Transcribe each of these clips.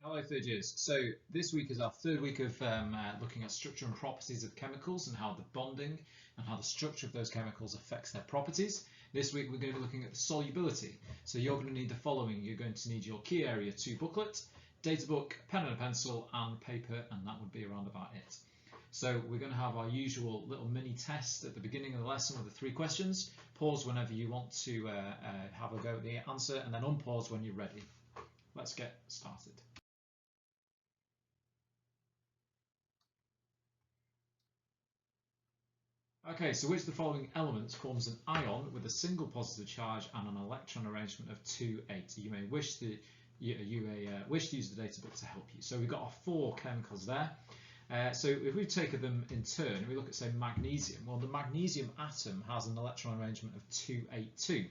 Hello third years. So this week is our third week of looking at structure and properties of chemicals and how the bonding and how the structure of those chemicals affects their properties. This week we're going to be looking at the solubility. So you're going to need the following. You're going to need your Key Area 2 booklet, data book, pen and a pencil and paper, and that would be around about it. So we're going to have our usual little mini test at the beginning of the lesson with the 3 questions. Pause whenever you want to have a go at the answer and then unpause when you're ready. Let's get started. Okay, so which of the following elements forms an ion with a single positive charge and an electron arrangement of 2,8? You may wish to use the data book to help you. So we've got our 4 chemicals there. So if we take them in turn, we look at, say, magnesium. Well, the magnesium atom has an electron arrangement of 2,8,2.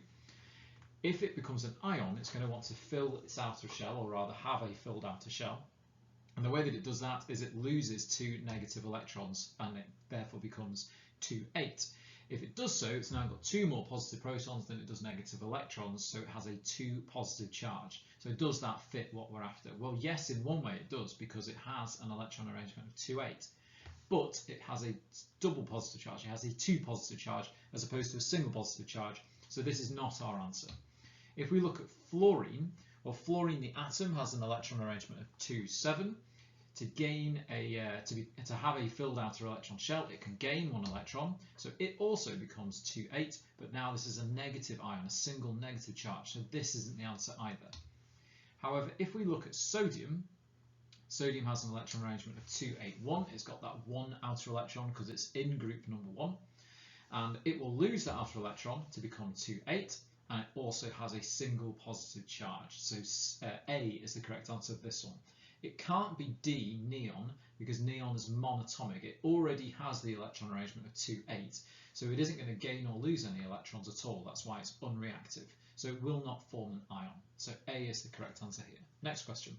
If it becomes an ion, it's going to want to fill its outer shell, or rather have a filled outer shell. And the way that it does that is it loses 2 negative electrons and it therefore becomes 2,8. If it does so, it's now got 2 more positive protons than it does negative electrons, so it has a 2 positive charge. So does that fit what we're after? Well, yes, in one way it does, because it has an electron arrangement of 2,8. But it has a double positive charge. It has a 2 positive charge as opposed to a single positive charge. So this is not our answer. If we look at fluorine, well, fluorine, the atom, has an electron arrangement of 2,7. To have a filled outer electron shell, it can gain 1 electron, so it also becomes 2,8, but now this is a negative ion, a single negative charge, so this isn't the answer either. However, if we look at sodium, sodium has an electron arrangement of 2,8,1. It's got that 1 outer electron because it's in group number 1, and it will lose that outer electron to become 2,8, and it also has a single positive charge, so A is the correct answer of this one. It can't be D, neon, because neon is monatomic. It already has the electron arrangement of 2,8, so it isn't going to gain or lose any electrons at all. That's why it's unreactive. So it will not form an ion. So A is the correct answer here. Next question.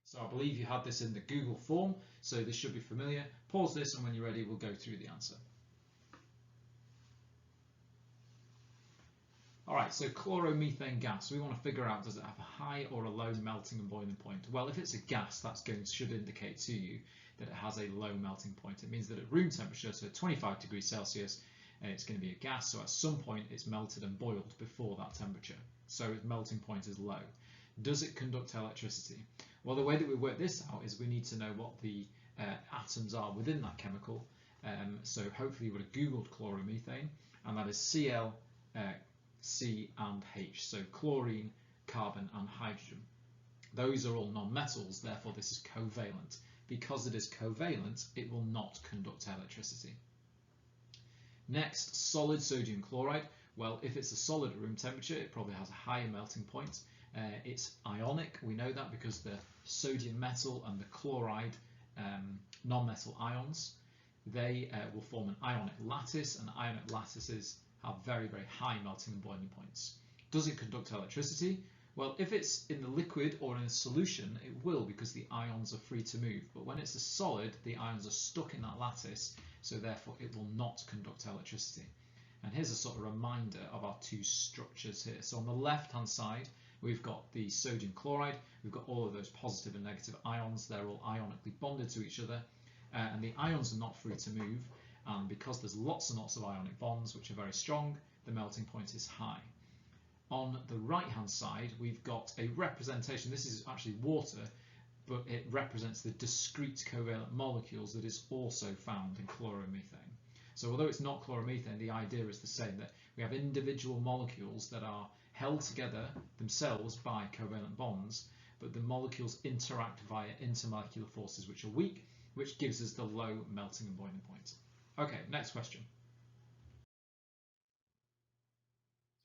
So I believe you had this in the Google form, so this should be familiar. Pause this, and when you're ready, we'll go through the answer. Alright, so chloromethane gas, we want to figure out, does it have a high or a low melting and boiling point? Well, if it's a gas, that should indicate to you that it has a low melting point. It means that at room temperature, so 25 degrees Celsius, it's going to be a gas, so at some point it's melted and boiled before that temperature. So its melting point is low. Does it conduct electricity? Well, the way that we work this out is we need to know what the atoms are within that chemical. So hopefully you would have Googled chloromethane, and that is Cl, C and H, so chlorine, carbon and hydrogen. Those are all non-metals, therefore this is covalent. Because it is covalent, it will not conduct electricity. Next, solid sodium chloride. Well, if it's a solid at room temperature, it probably has a higher melting point. It's ionic, we know that because the sodium metal and the chloride non-metal ions, they will form an ionic lattice, and ionic lattices have very, very high melting and boiling points. Does it conduct electricity? Well, if it's in the liquid or in a solution, it will, because the ions are free to move. But when it's a solid, the ions are stuck in that lattice, so therefore it will not conduct electricity. And here's a sort of reminder of our 2 structures here. So on the left-hand side, we've got the sodium chloride. We've got all of those positive and negative ions. They're all ionically bonded to each other, and the ions are not free to move. And because there's lots and lots of ionic bonds, which are very strong, the melting point is high. On the right-hand side, we've got a representation. This is actually water, but it represents the discrete covalent molecules that is also found in chloromethane. So although it's not chloromethane, the idea is the same, that we have individual molecules that are held together themselves by covalent bonds, but the molecules interact via intermolecular forces which are weak, which gives us the low melting and boiling point. Okay, next question.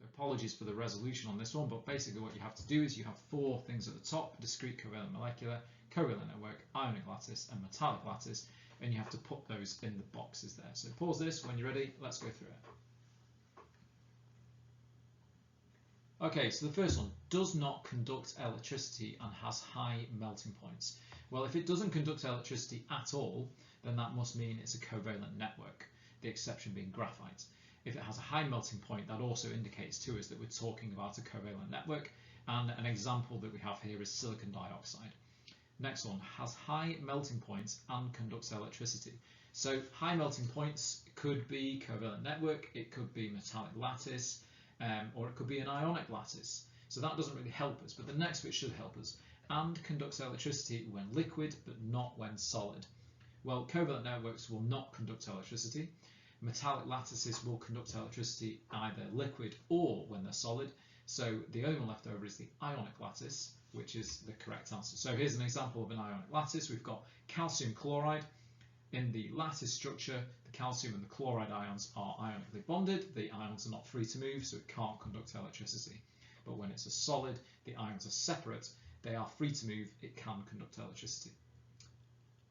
So apologies for the resolution on this one, but basically what you have to do is you have 4 things at the top: discrete covalent molecular, covalent network, ionic lattice and metallic lattice, and you have to put those in the boxes there. So pause this, when you're ready, let's go through it. Okay, so the first one, does not conduct electricity and has high melting points. Well, if it doesn't conduct electricity at all, then that must mean it's a covalent network, the exception being graphite. If it has a high melting point, that also indicates to us that we're talking about a covalent network, And an example that we have here is silicon dioxide. Next one, has high melting points and conducts electricity. So high melting points could be covalent network, it could be metallic lattice, or it could be an ionic lattice. So that doesn't really help us, but the next bit should help us. And conducts electricity when liquid, but not when solid. Well, covalent networks will not conduct electricity. Metallic lattices will conduct electricity either liquid or when they're solid. So the only one left over is the ionic lattice, which is the correct answer. So here's an example of an ionic lattice. We've got calcium chloride. In the lattice structure, the calcium and the chloride ions are ionically bonded. The ions are not free to move, so it can't conduct electricity. But when it's a solid, the ions are separate. They are free to move. It can conduct electricity.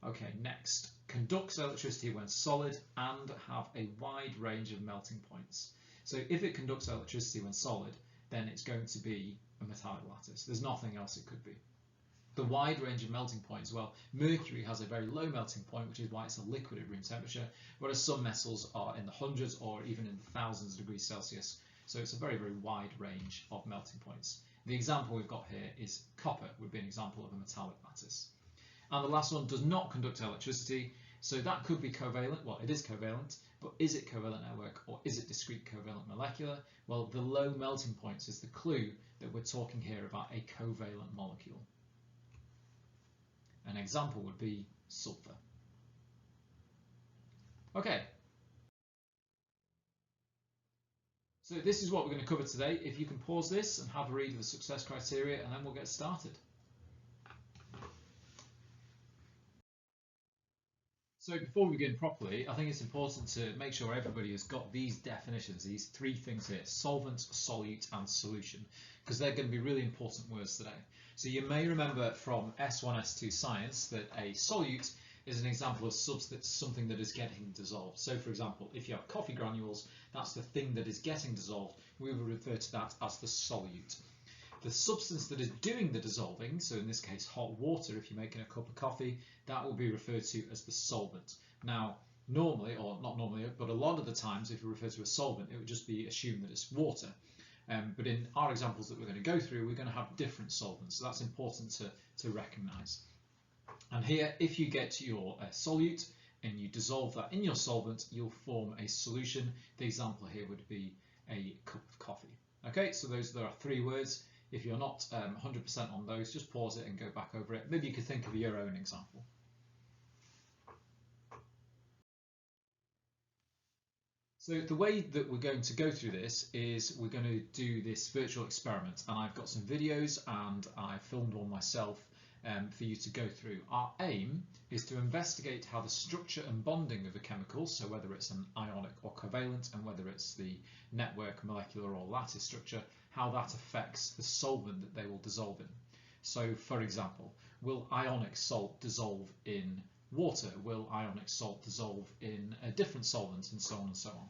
Okay, next. Conducts electricity when solid and have a wide range of melting points. So if it conducts electricity when solid, then it's going to be a metallic lattice. There's nothing else it could be. The wide range of melting points, well, mercury has a very low melting point, which is why it's a liquid at room temperature, whereas some metals are in the hundreds or even in the thousands of degrees Celsius. So it's a very, very wide range of melting points. The example we've got here is copper, would be an example of a metallic lattice. And the last one does not conduct electricity, so that could be covalent. Well, it is covalent, but is it covalent network or is it discrete covalent molecular? Well, the low melting points is the clue that we're talking here about a covalent molecule. An example would be sulfur. Okay. So this is what we're going to cover today. If you can pause this and have a read of the success criteria, and then we'll get started. So before we begin properly, I think it's important to make sure everybody has got these definitions, these three things here: solvent, solute, and solution, because they're going to be really important words today. So you may remember from S1, S2 science that a solute is an example of something that is getting dissolved. So for example, if you have coffee granules, that's the thing that is getting dissolved. We will refer to that as the solute. The substance that is doing the dissolving, so in this case hot water, if you're making a cup of coffee, that will be referred to as the solvent. Now, normally, or not normally, but a lot of the times if you refer to a solvent, it would just be assumed that it's water. But in our examples that we're going to go through, we're going to have different solvents, so that's important to recognise. And here, if you get your solute and you dissolve that in your solvent, you'll form a solution. The example here would be a cup of coffee. Okay, so there are three words. If you're not 100% on those, just pause it and go back over it. Maybe you could think of your own example. So the way that we're going to go through this is we're going to do this virtual experiment, and I've got some videos and I filmed one myself for you to go through. Our aim is to investigate how the structure and bonding of a chemical, so whether it's an ionic or covalent, and whether it's the network, molecular or lattice structure, how that affects the solvent that they will dissolve in. So for example, will ionic salt dissolve in water? Will ionic salt dissolve in a different solvent, and so on and so on?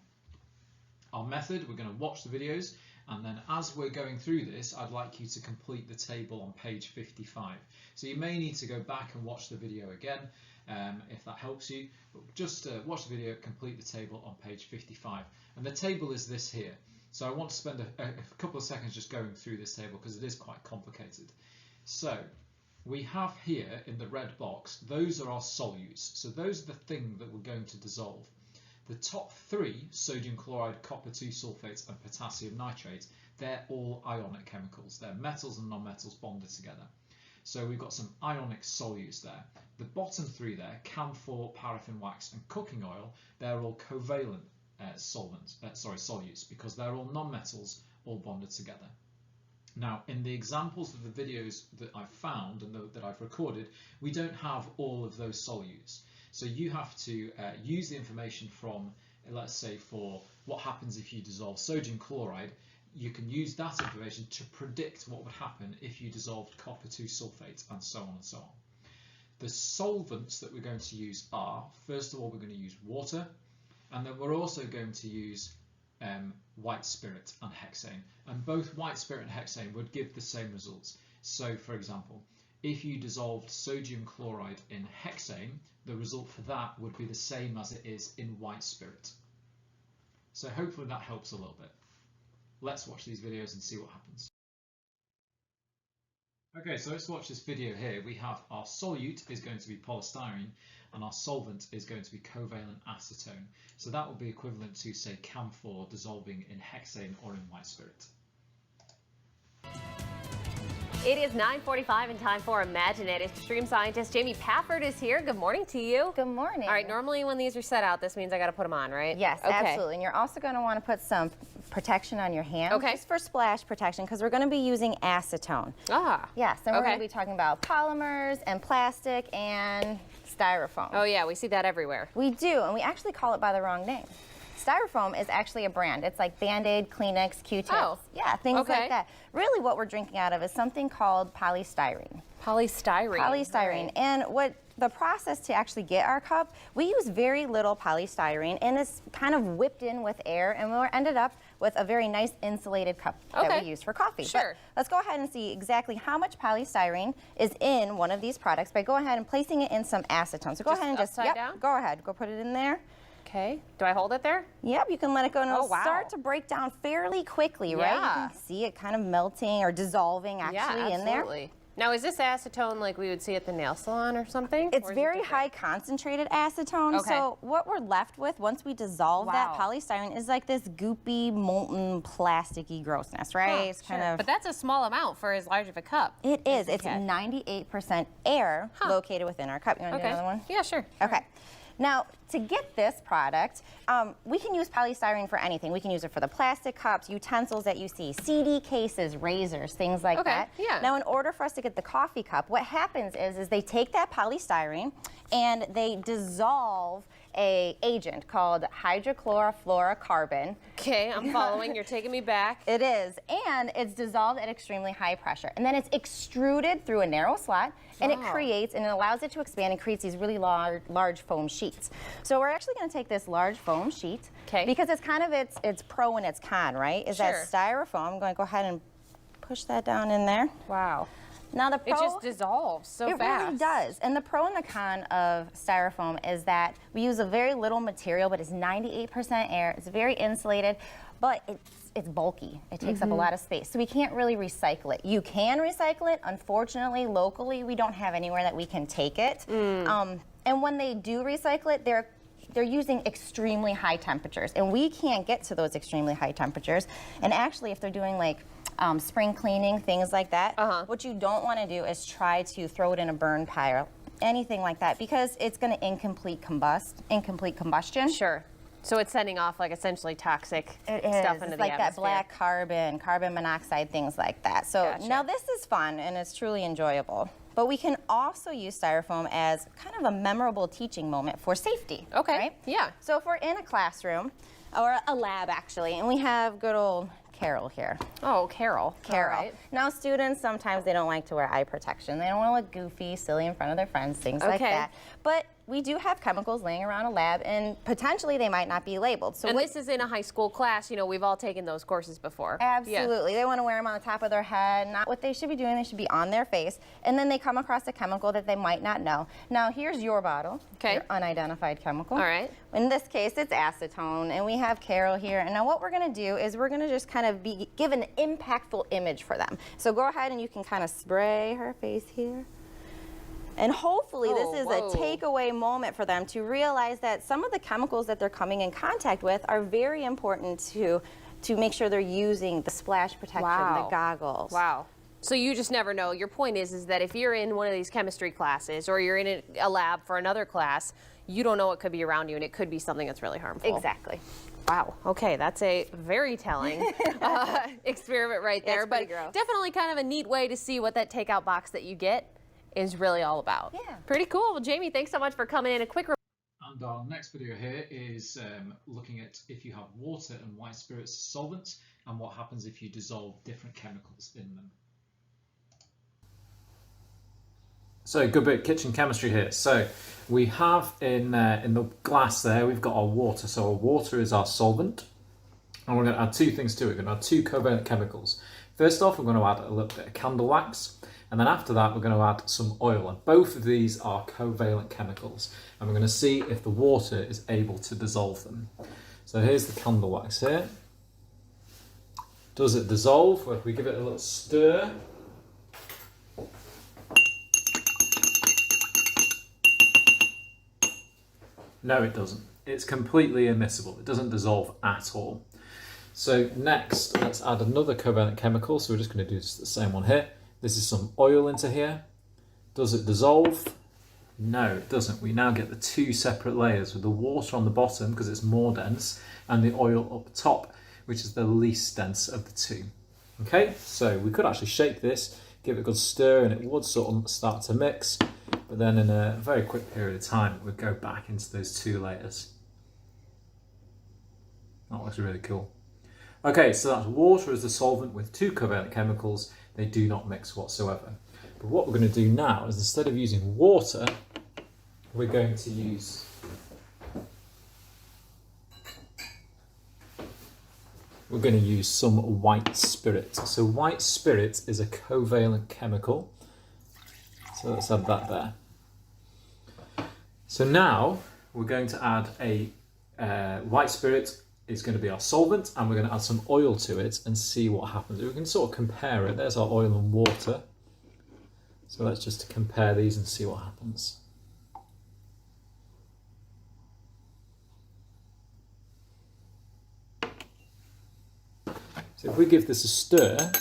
Our method, we're going to watch the videos, and then as we're going through this, I'd like you to complete the table on page 55. So you may need to go back and watch the video again if that helps you, but just watch the video, complete the table on page 55. And the table is this here. So I want to spend a couple of seconds just going through this table because it is quite complicated. So we have here in the red box, those are our solutes. So those are the things that we're going to dissolve. The top three, sodium chloride, copper 2 sulfates and potassium nitrate, they're all ionic chemicals. They're metals and non-metals bonded together. So we've got some ionic solutes there. The bottom three there, camphor, paraffin wax and cooking oil, they're all covalent solutes, because they're all non-metals all bonded together. Now, in the examples of the videos that I've found and that I've recorded, we don't have all of those solutes. So you have to use the information from, let's say, for what happens if you dissolve sodium chloride, you can use that information to predict what would happen if you dissolved copper 2 sulfate, and so on and so on. The solvents that we're going to use are, first of all, we're going to use water, and then we're also going to use white spirit and hexane. And both white spirit and hexane would give the same results. So, for example, if you dissolved sodium chloride in hexane, the result for that would be the same as it is in white spirit. So hopefully that helps a little bit. Let's watch these videos and see what happens. Okay, so let's watch this video here. We have our solute is going to be polystyrene and our solvent is going to be covalent acetone. So that will be equivalent to, say, camphor dissolving in hexane or in white spirit. It is 9:45 and time for Imagine It. Extreme scientist Jamie Pafford is here. Good morning to you. Good morning. All right, normally when these are set out, this means I got to put them on, right? Yes, okay. absolutely. And you're also going to want to put some protection on your hands. Okay. Just for splash protection, because we're going to be using acetone. Ah. Yes, and we're okay. going to be talking about polymers and plastic and styrofoam. Oh yeah, we see that everywhere. We do, and we actually call it by the wrong name. Styrofoam is actually a brand. It's like Band-Aid, Kleenex, Q-tips. Oh. Yeah, things Okay. like that. Really what we're drinking out of is something called polystyrene. Polystyrene. Polystyrene. Right. And what the process to actually get our cup, we use very little polystyrene, and it's kind of whipped in with air, and we ended up with a very nice insulated cup that we use for coffee. Sure. But let's go ahead and see exactly how much polystyrene is in one of these products by going ahead and placing it in some acetone. So go ahead and just upside down? go ahead, go put it in there. Okay. Do I hold it there? Yep, you can let it go and Oh, it'll wow. start to break down fairly quickly, right? Yeah. You can see it kind of melting or dissolving actually in there. absolutely. Now, is this acetone like we would see at the nail salon or something? It's Or is it very different? high concentrated acetone. Okay. So what we're left with once we dissolve that Wow. polystyrene is like this goopy, molten, plasticky grossness, right? Huh, It's kind sure. of. But that's a small amount for as large of a cup. It is. It's Okay. 98% air located within our cup. You want to do Okay. another one? Yeah, sure. Okay. Now, to get this product, we can use polystyrene for anything. We can use it for the plastic cups, utensils that you see, CD cases, razors, things like Okay, that. yeah. Now, in order for us to get the coffee cup, what happens is they take that polystyrene and they dissolve a agent called hydrochlorofluorocarbon. Okay, I'm following. You're taking me back. It is, and it's dissolved at extremely high pressure. And then it's extruded through a narrow slot, and it Wow. creates, and it allows it to expand and creates these really large foam sheets. So we're actually gonna take this large foam sheet, 'Kay. because it's kind of its pro and its con, right? Is that Sure. styrofoam. I'm gonna go ahead and push that down in there. Wow. Now the It pro, just dissolves so it fast. really does. And the pro and the con of styrofoam is that we use a very little material, but it's 98% air. It's very insulated, but it's bulky. It takes up a lot of space. So we can't really recycle it. You can recycle it. Unfortunately, locally, we don't have anywhere that we can take it. And when they do recycle it, they're using extremely high temperatures, and we can't get to those extremely high temperatures. And actually, if they're doing like spring cleaning, things like that, what you don't want to do is try to throw it in a burn pile, anything like that, because it's going to incomplete combustion. Sure. So it's sending off like essentially toxic It is. stuff into It's the like that atmosphere. black carbon monoxide, things like that. So Gotcha. now this is fun and it's truly enjoyable. But we can also use styrofoam as kind of a memorable teaching moment for safety. Okay, Right? yeah. So if we're in a classroom, or a lab actually, and we have good old Carol here. Oh, Carol. Carol. All right. Now students, sometimes they don't like to wear eye protection. They don't want to look goofy, silly in front of their friends, things like Okay. that. But we do have chemicals laying around a lab, and potentially they might not be labeled. So And what- this is in a high school class. You know, we've all taken those courses before. Yeah. Absolutely. They want to wear them on the top of their head. Not what they should be doing. They should be on their face. And then they come across a chemical that they might not know. Now, here's your bottle. Okay. Your unidentified chemical. All right. In this case, it's acetone. And we have Carol here. And now what we're going to do is we're going to just kind of give an impactful image for them. So go ahead and you can kind of spray her face here. And hopefully this is whoa. a takeaway moment for them to realize that some of the chemicals that they're coming in contact with are very important to make sure they're using the splash protection, Wow. the goggles. Wow. So you just never know. Your point is that if you're in one of these chemistry classes or you're in a lab for another class, you don't know what could be around you, and it could be something that's really harmful. Exactly. Wow. Okay, that's a very telling experiment right there. It's pretty but gross. definitely kind of a neat way to see what that takeout box that you get is really all about. Yeah. Pretty cool. Well, Jamie, thanks so much for coming in. A quick And our next video here is looking at if you have water and white spirits as solvents and what happens if you dissolve different chemicals in them. So good bit of kitchen chemistry here. So we have in the glass there, we've got our water. So our water is our solvent. And we're going to add two things to it. We're going to add two covalent chemicals. First off, we're going to add a little bit of candle wax. And then after that, we're going to add some oil. And both of these are covalent chemicals. And we're going to see if the water is able to dissolve them. So here's the candle wax here. Does it dissolve? Well, if we give it a little stir, No, it doesn't. It's completely immiscible. It doesn't dissolve at all. So next, let's add another covalent chemical. So we're just going to do the same one here. This is some oil into here. Does it dissolve? No, it doesn't. We now get the two separate layers with the water on the bottom because it's more dense and the oil up top, which is the least dense of the two. Okay, so we could actually shake this, give it a good stir, and it would sort of start to mix, but then in a very quick period of time, it would go back into those two layers. That looks really cool. Okay, so that's water as the solvent with two covalent chemicals. They do not mix whatsoever. But what we're going to do now is, instead of using water, we're going to use some white spirit. So white spirit is a covalent chemical. So let's add that there. So now we're going to add a white spirit is going to be our solvent, and we're going to add some oil to it and see what happens. We can sort of compare it. There's our oil and water. So let's just compare these and see what happens. So if we give this a stir,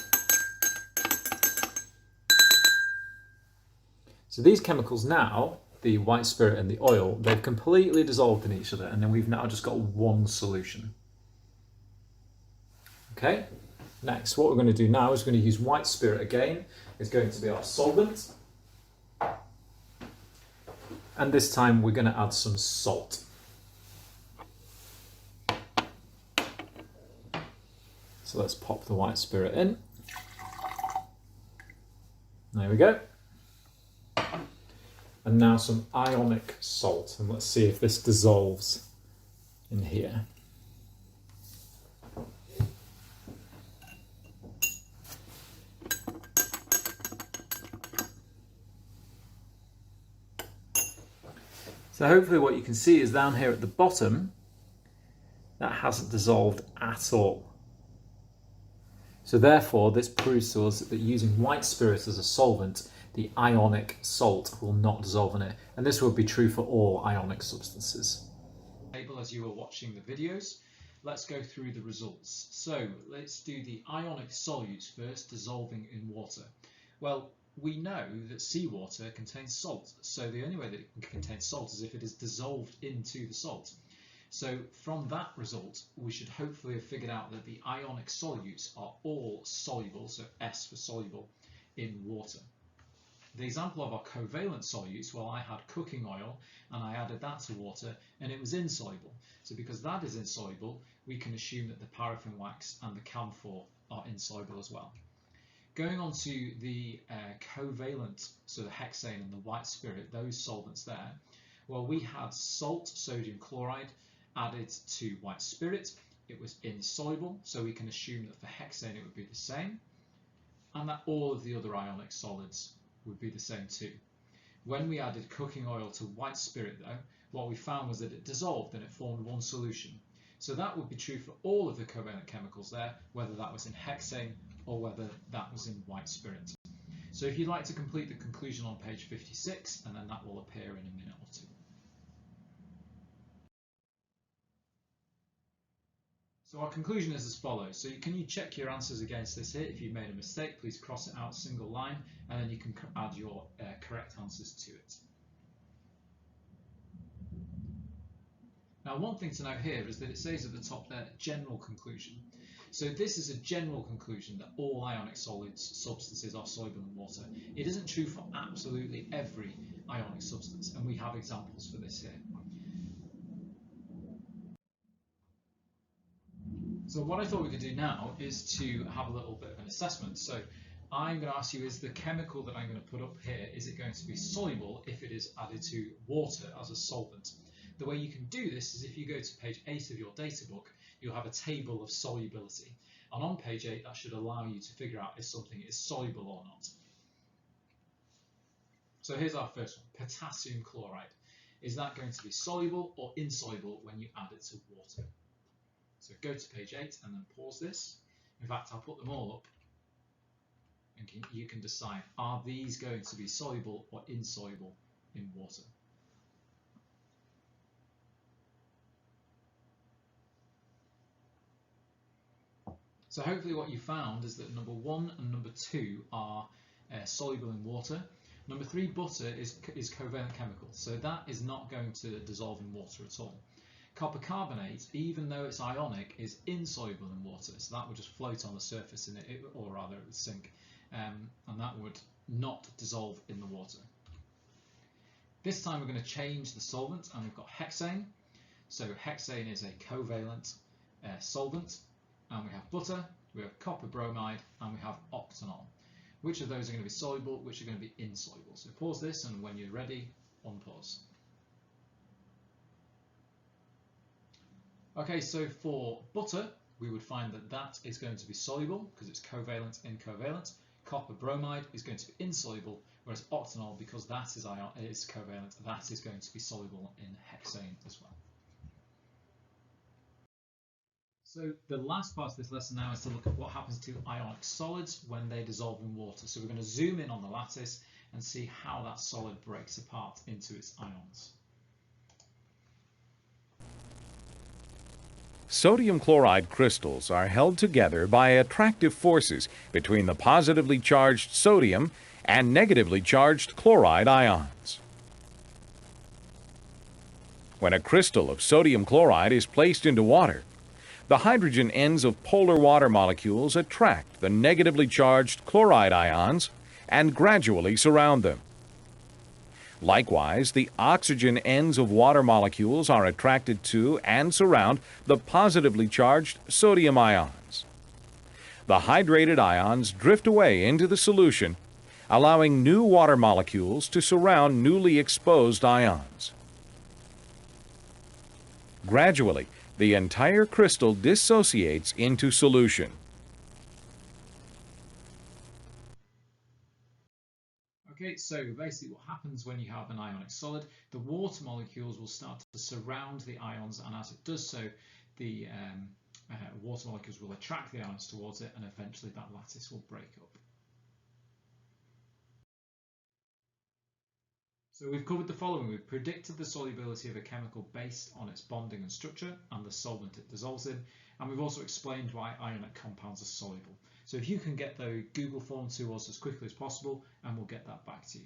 so these chemicals now, the white spirit and the oil, they've completely dissolved in each other, and then we've now just got one solution. Okay, next what we're going to do now is we're going to use white spirit again. It's going to be our solvent. And this time we're going to add some salt. So let's pop the white spirit in. There we go. And now some ionic salt, and let's see if this dissolves in here. So hopefully what you can see is down here at the bottom, that hasn't dissolved at all. So therefore, this proves to us that using white spirit as a solvent, the ionic salt will not dissolve in it. And this will be true for all ionic substances. As you were watching the videos, let's go through the results. So let's do the ionic solutes first, dissolving in water. Well, we know that seawater contains salt. So the only way that it can contain salt is if it is dissolved into the salt. So from that result, we should hopefully have figured out that the ionic solutes are all soluble, so S for soluble, in water. The example of our covalent solutes, well, I had cooking oil and I added that to water and it was insoluble. So because that is insoluble, we can assume that the paraffin wax and the camphor are insoluble as well. Going on to the covalent, so the hexane and the white spirit, those solvents there, well, we had salt, sodium chloride, added to white spirit. It was insoluble, so we can assume that for hexane it would be the same, and that all of the other ionic solids would be the same too. When we added cooking oil to white spirit though, what we found was that it dissolved and it formed one solution. So that would be true for all of the covalent chemicals there, whether that was in hexane or whether that was in white spirit. So if you'd like to complete the conclusion on page 56, and then that will appear in a minute or two. So our conclusion is as follows. So can you check your answers against this here? If you've made a mistake, please cross it out single line, and then you can add your correct answers to it. Now, one thing to note here is that it says at the top there, general conclusion. So this is a general conclusion that all ionic solids substances are soluble in water. It isn't true for absolutely every ionic substance, and we have examples for this here. So what I thought we could do now is to have a little bit of an assessment. So I'm going to ask you, is the chemical that I'm going to put up here, is it going to be soluble if it is added to water as a solvent? The way you can do this is if you go to page 8 of your data book, you'll have a table of solubility. And on page 8, that should allow you to figure out if something is soluble or not. So here's our first one, potassium chloride. Is that going to be soluble or insoluble when you add it to water? So go to page 8 and then pause this. In fact, I'll put them all up and you can decide, are these going to be soluble or insoluble in water? So hopefully what you found is that number 1 and number 2 are soluble in water. Number 3, butter, is covalent chemical, so that is not going to dissolve in water at all. Copper carbonate, even though it's ionic, is insoluble in water, so that would just float on the surface in it, or rather it would sink, and that would not dissolve in the water. This time we're going to change the solvent, and we've got hexane. So hexane is a covalent solvent, and we have butter, we have copper bromide, and we have octanol. Which of those are going to be soluble, which are going to be insoluble? So pause this, and when you're ready, unpause. Okay, so for butter, we would find that that is going to be soluble because it's covalent in covalent. Copper bromide is going to be insoluble, whereas octanol, because that is covalent, that is going to be soluble in hexane as well. So the last part of this lesson now is to look at what happens to ionic solids when they dissolve in water. So we're going to zoom in on the lattice and see how that solid breaks apart into its ions. Sodium chloride crystals are held together by attractive forces between the positively charged sodium and negatively charged chloride ions. When a crystal of sodium chloride is placed into water, the hydrogen ends of polar water molecules attract the negatively charged chloride ions and gradually surround them. Likewise, the oxygen ends of water molecules are attracted to and surround the positively charged sodium ions. The hydrated ions drift away into the solution, allowing new water molecules to surround newly exposed ions. Gradually, the entire crystal dissociates into solution. Okay, so basically what happens when you have an ionic solid, the water molecules will start to surround the ions, and as it does so, the water molecules will attract the ions towards it, and eventually that lattice will break up. So we've covered the following. We've predicted the solubility of a chemical based on its bonding and structure and the solvent it dissolves in, and we've also explained why ionic compounds are soluble. So if you can get the Google form to us as quickly as possible, and we'll get that back to you.